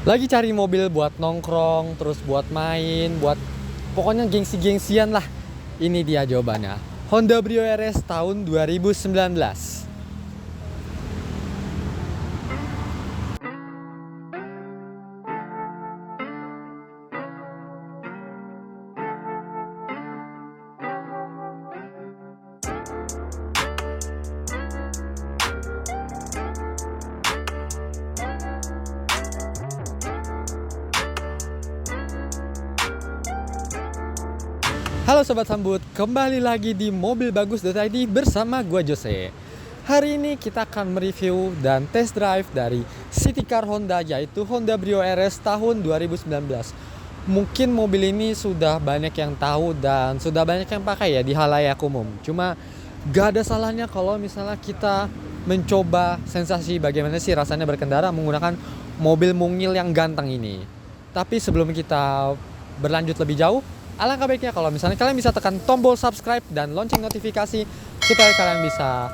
Lagi cari mobil buat nongkrong, terus buat main, buat pokoknya gengsi-gengsian lah. Ini dia jawabannya. Honda Brio RS tahun 2019. Halo Sobat Sambut, kembali lagi di mobilbagus.id bersama gua Jose. Hari ini kita akan mereview dan test drive dari city car Honda, yaitu Honda Brio RS tahun 2019. Mungkin mobil ini sudah banyak yang tahu dan sudah banyak yang pakai ya di halayak umum. Cuma gak ada salahnya kalau misalnya kita mencoba sensasi bagaimana sih rasanya berkendara menggunakan mobil mungil yang ganteng ini. Tapi sebelum kita berlanjut lebih jauh, alangkah baiknya kalau misalnya kalian bisa tekan tombol subscribe dan lonceng notifikasi supaya kalian bisa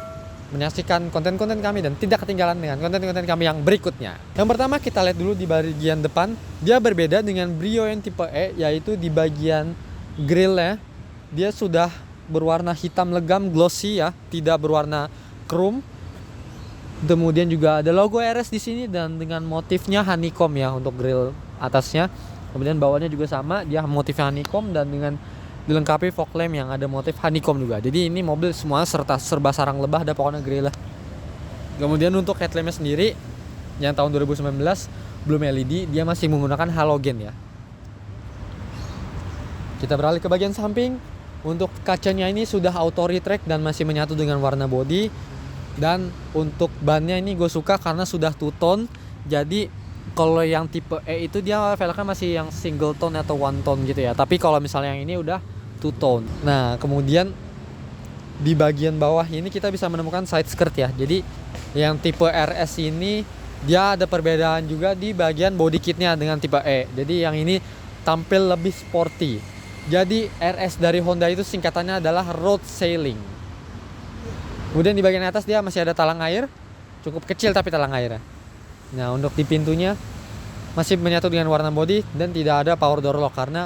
menyaksikan konten-konten kami dan tidak ketinggalan dengan konten-konten kami yang berikutnya. Yang pertama kita lihat dulu di bagian depan. Dia berbeda dengan Brio yang tipe E, yaitu di bagian grillnya dia sudah berwarna hitam legam glossy ya, tidak berwarna chrome. Kemudian juga ada logo RS di sini dan dengan motifnya honeycomb ya untuk grill atasnya. Kemudian bawahnya juga sama, dia motifnya honeycomb dan dengan dilengkapi fog lamp yang ada motif honeycomb juga. Jadi ini mobil semua serba sarang lebah, ada pokoknya grill lah. Kemudian untuk headlampnya sendiri yang tahun 2019 belum LED, dia masih menggunakan halogen ya. Kita beralih ke bagian samping. Untuk kacanya ini sudah auto retract dan masih menyatu dengan warna body. Dan untuk bannya ini gue suka karena sudah two tone. Jadi kalau yang tipe E itu dia velgnya masih yang single tone atau one tone gitu ya. Tapi kalau misalnya yang ini udah two tone. Nah, kemudian di bagian bawah ini kita bisa menemukan side skirt ya. Jadi yang tipe RS ini dia ada perbedaan juga di bagian body kitnya dengan tipe E. Jadi yang ini tampil lebih sporty. Jadi RS dari Honda itu singkatannya adalah road sailing. Kemudian di bagian atas dia masih ada talang air. Cukup kecil tapi talang airnya. Nah, untuk di pintunya masih menyatu dengan warna body dan tidak ada power door lock karena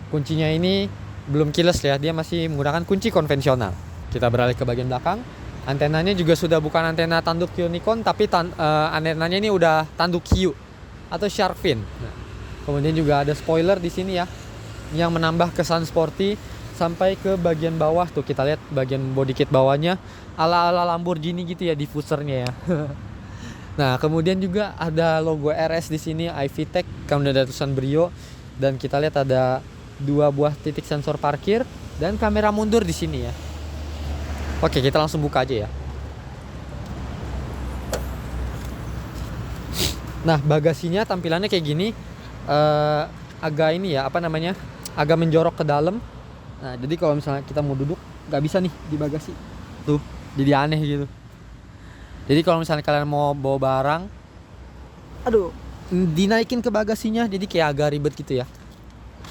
kuncinya ini belum keyless ya, dia masih menggunakan kunci konvensional. Kita beralih ke bagian belakang. Antenanya juga sudah bukan antena tanduk unicorn tapi antenanya ini udah tanduk hiu atau shark fin. Nah, kemudian juga ada spoiler di sini ya yang menambah kesan sporty sampai ke bagian bawah tuh. Kita lihat bagian body kit bawahnya ala-ala Lamborghini gitu ya diffusernya ya. Nah, kemudian juga ada logo RS di sini, iVTEC, kemudian ada tulisan Brio dan kita lihat ada 2 buah titik sensor parkir dan kamera mundur di sini ya. Oke, kita langsung buka aja ya. Nah, bagasinya tampilannya kayak gini, agak ini ya, agak menjorok ke dalam. Nah, jadi kalau misalnya kita mau duduk nggak bisa nih di bagasi, tuh, jadi aneh gitu. Jadi kalau misalnya kalian mau bawa barang, dinaikin ke bagasinya, jadi kayak agak ribet gitu ya.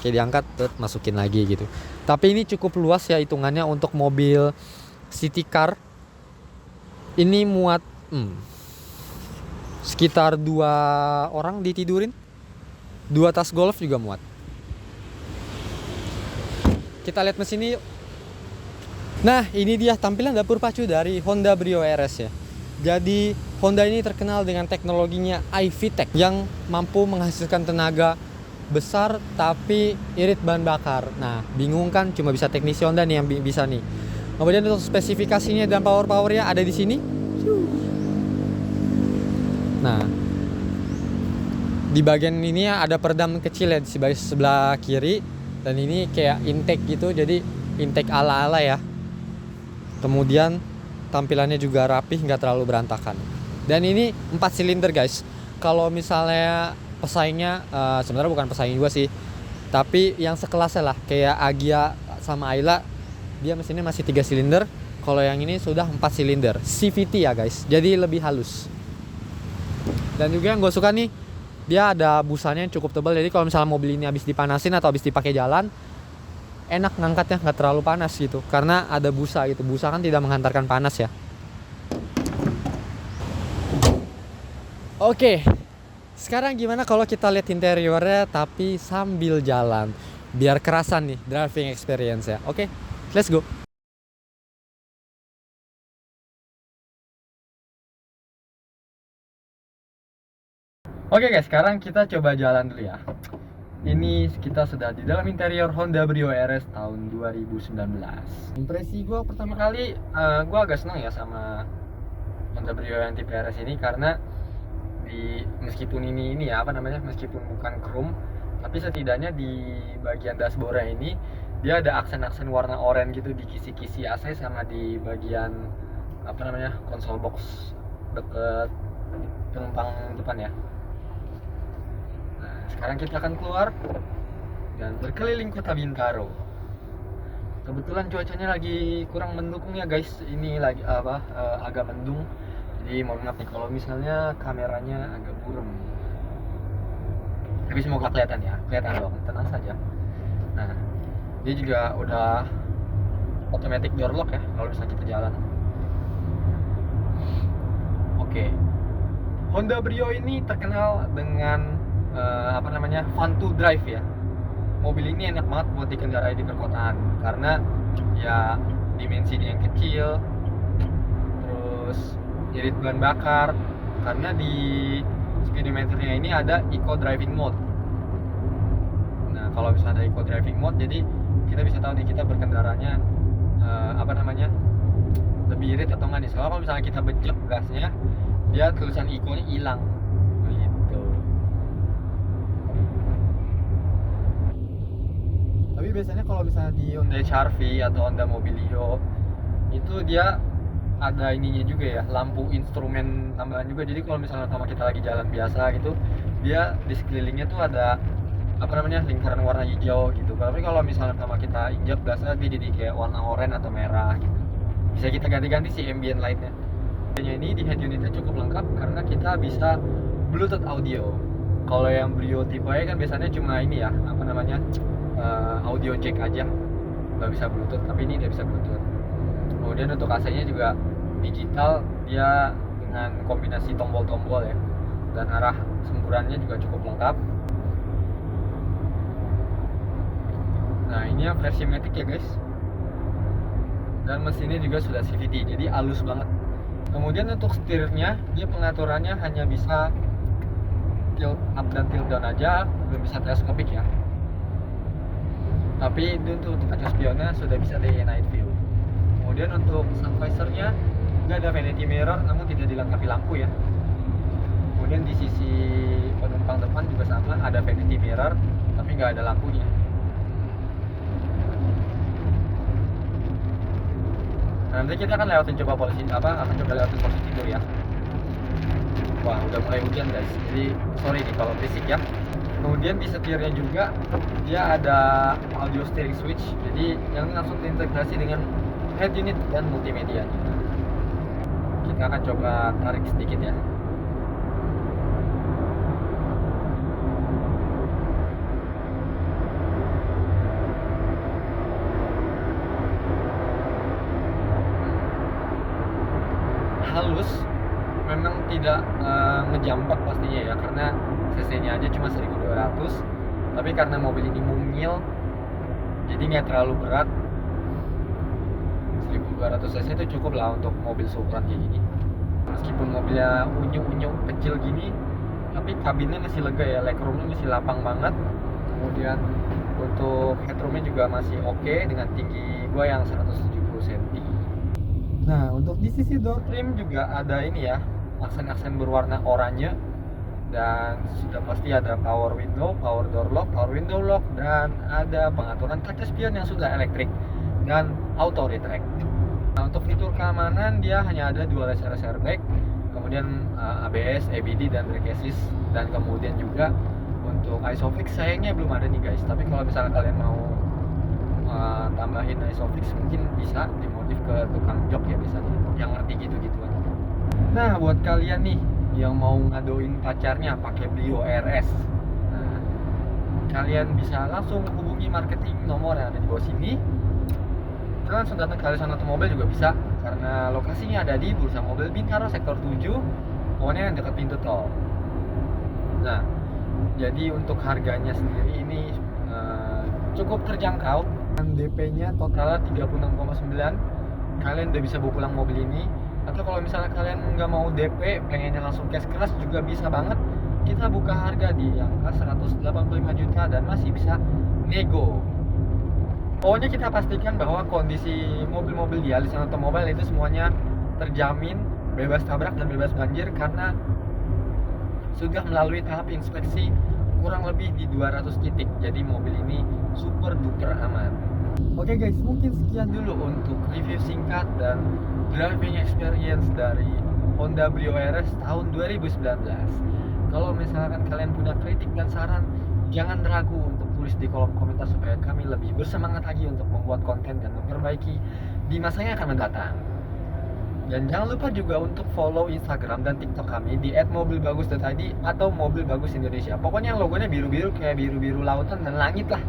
Kayak diangkat, masukin lagi gitu. Tapi ini cukup luas ya hitungannya untuk mobil city car. Ini muat sekitar 2 orang ditidurin. 2 tas golf juga muat. Kita lihat mesin yuk. Nah, ini dia tampilan dapur pacu dari Honda Brio RS ya. Jadi Honda ini terkenal dengan teknologinya iVTEC yang mampu menghasilkan tenaga besar tapi irit bahan bakar. Nah, bingung kan, cuma bisa teknisi Honda nih yang bisa nih. Kemudian untuk spesifikasinya dan powernya ada di sini. Nah, di bagian ini ada peredam kecil ya di sebelah kiri dan ini kayak intake gitu, jadi intake ala-ala ya. Kemudian tampilannya juga rapih, nggak terlalu berantakan. Dan ini 4 silinder guys. Kalau misalnya pesaingnya sebenarnya bukan pesaing juga sih, tapi yang sekelasnya lah kayak Agya sama Ayla, dia mesinnya masih 3 silinder. Kalau yang ini sudah 4 silinder CVT ya guys, jadi lebih halus. Dan juga yang gue suka nih, dia ada busanya yang cukup tebal. Jadi kalau misalnya mobil ini habis dipanasin atau habis dipakai jalan, enak ngangkatnya, nggak terlalu panas gitu karena ada busa gitu. Busa kan tidak menghantarkan panas ya. Oke, Sekarang gimana kalau kita lihat interiornya tapi sambil jalan, biar kerasan nih driving experience ya. Oke, let's go. Oke guys, sekarang kita coba jalan dulu ya. Ini kita sudah di dalam interior Honda Brio RS tahun 2019. Impresi gue pertama kali, gue agak senang ya sama Honda Brio yang tipe RS ini, karena meskipun ini ya apa namanya, meskipun bukan chrome, tapi setidaknya di bagian dashboardnya ini dia ada aksen-aksen warna oranye gitu di kisi-kisi AC sama di bagian apa namanya console box deket penumpang depan ya. Sekarang kita akan keluar dan berkeliling kota Bintaro. Kebetulan cuacanya lagi kurang mendukung ya guys. Ini lagi agak mendung. Jadi mohon maaf nih kalau misalnya kameranya agak buram. Tapi semoga kelihatan ya. Kelihatan dong, tenang saja. Nah, dia juga udah automatic door lock ya kalau misalnya kita jalan. Oke. Honda Brio ini terkenal dengan fun to drive ya. Mobil ini enak banget buat dikendarai di perkotaan karena ya dimensinya yang kecil, terus irit bahan bakar, karena di speedometernya ini ada eco driving mode. Nah kalau misalnya ada eco driving mode, jadi kita bisa tahu nih kita berkendaranya lebih irit atau enggak nih. Soalnya kalau misalnya kita bejek gasnya, dia tulisan eco-nya hilang. Tapi biasanya kalau misalnya di Honda HR-V atau Honda Mobilio itu dia ada ininya juga ya, lampu instrumen tambahan juga. Jadi kalau misalnya sama kita lagi jalan biasa gitu, dia di sekelilingnya tuh ada lingkaran warna hijau gitu. Tapi kalau misalnya sama kita injak gasnya, dia jadi kayak warna oranye atau merah gitu. Bisa kita ganti-ganti sih ambient lightnya. Ini di head unitnya cukup lengkap karena kita bisa Bluetooth audio. Kalau yang Brio tipe E kan biasanya cuma ini ya, audio jack aja, nggak bisa Bluetooth. Tapi ini dia bisa Bluetooth. Kemudian untuk AC-nya juga digital, dia dengan kombinasi tombol-tombol ya, dan arah semburannya juga cukup lengkap. Nah ini yang versi Matic ya guys, dan mesinnya juga sudah CVT, jadi halus banget. Kemudian untuk setirnya, dia pengaturannya hanya bisa tilt up dan tilt down aja, belum bisa teleskopik ya. Tapi itu untuk kaca spionnya sudah bisa day and night view. Kemudian untuk sun visornya nggak ada vanity mirror, namun tidak dilengkapi lampu ya. Kemudian di sisi penumpang depan juga sama, ada vanity mirror tapi nggak ada lampunya. Nah, nanti kita akan lewatin posisi tidur ya. Wah udah mulai hujan guys, jadi sorry nih kalau berisik ya. Kemudian di setirnya juga dia ada audio steering switch, jadi yang langsung terintegrasi dengan head unit dan multimedia. Kita akan coba tarik sedikit ya. Halus, memang tidak ngejambak pastinya ya, karena cc-nya aja cuma 1200. Tapi karena mobil ini mungil, jadi nggak terlalu berat. 1200 cc itu cukup lah untuk mobil seukuran kayak gini. Meskipun mobilnya unyu-unyu kecil gini, tapi kabinnya masih lega ya, legroomnya masih lapang banget. Kemudian untuk headroomnya juga masih oke dengan tinggi gua yang 170 cm. Nah untuk di sisi door trim juga ada ini ya, aksen-aksen berwarna oranye, dan sudah pasti ada power window, power door lock, power window lock, dan ada pengaturan kaca spion yang sudah elektrik dan auto retract. Nah untuk fitur keamanan dia hanya ada dual SRS airbag, kemudian ABS, ABD, dan brake assist, dan kemudian juga untuk ISOFIX sayangnya belum ada nih guys. Tapi kalau misalnya kalian mau tambahin ISOFIX mungkin bisa dimodif ke tukang jok ya biasanya, yang ngerti gitu-gituan. Nah buat kalian nih yang mau ngadoin pacarnya pakai Brio RS, nah, kalian bisa langsung hubungi marketing nomor yang ada di bawah sini. Kalian langsung datang ke Alisan Otomobil juga bisa, karena lokasinya ada di Bursa Mobil Bintaro sektor 7, pokoknya yang dekat pintu tol. Nah, jadi untuk harganya sendiri ini cukup terjangkau. DP-nya total 36,9. Kalian udah bisa bawa pulang mobil ini. Atau kalau misalnya kalian nggak mau DP, pengennya langsung cash keras juga bisa banget. Kita buka harga di angka 185 juta dan masih bisa nego. Pokoknya kita pastikan bahwa kondisi mobil-mobil di Alisan Automobile itu semuanya terjamin bebas tabrak dan bebas banjir karena sudah melalui tahap inspeksi kurang lebih di 200 titik. Jadi mobil ini super duper aman. Oke guys, mungkin sekian dulu untuk review singkat dan driving experience dari Honda Brio RS tahun 2019. Kalau misalkan kalian punya kritik dan saran, jangan ragu untuk tulis di kolom komentar supaya kami lebih bersemangat lagi untuk membuat konten dan memperbaiki di masa yang akan mendatang. Dan jangan lupa juga untuk follow Instagram dan TikTok kami di @mobilbagus.id atau Mobil Bagus Indonesia. Pokoknya yang logonya biru-biru kayak biru-biru lautan dan langit lah.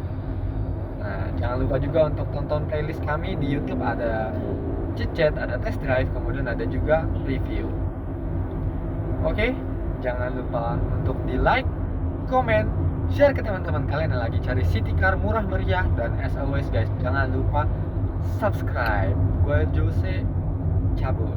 Nah, jangan lupa juga untuk tonton playlist kami di YouTube, ada chit-chat, ada test drive, kemudian ada juga review. Oke, jangan lupa untuk di like, komen, share ke teman-teman kalian yang lagi cari city car murah meriah, dan as always guys, jangan lupa subscribe. Gue Jose cabut.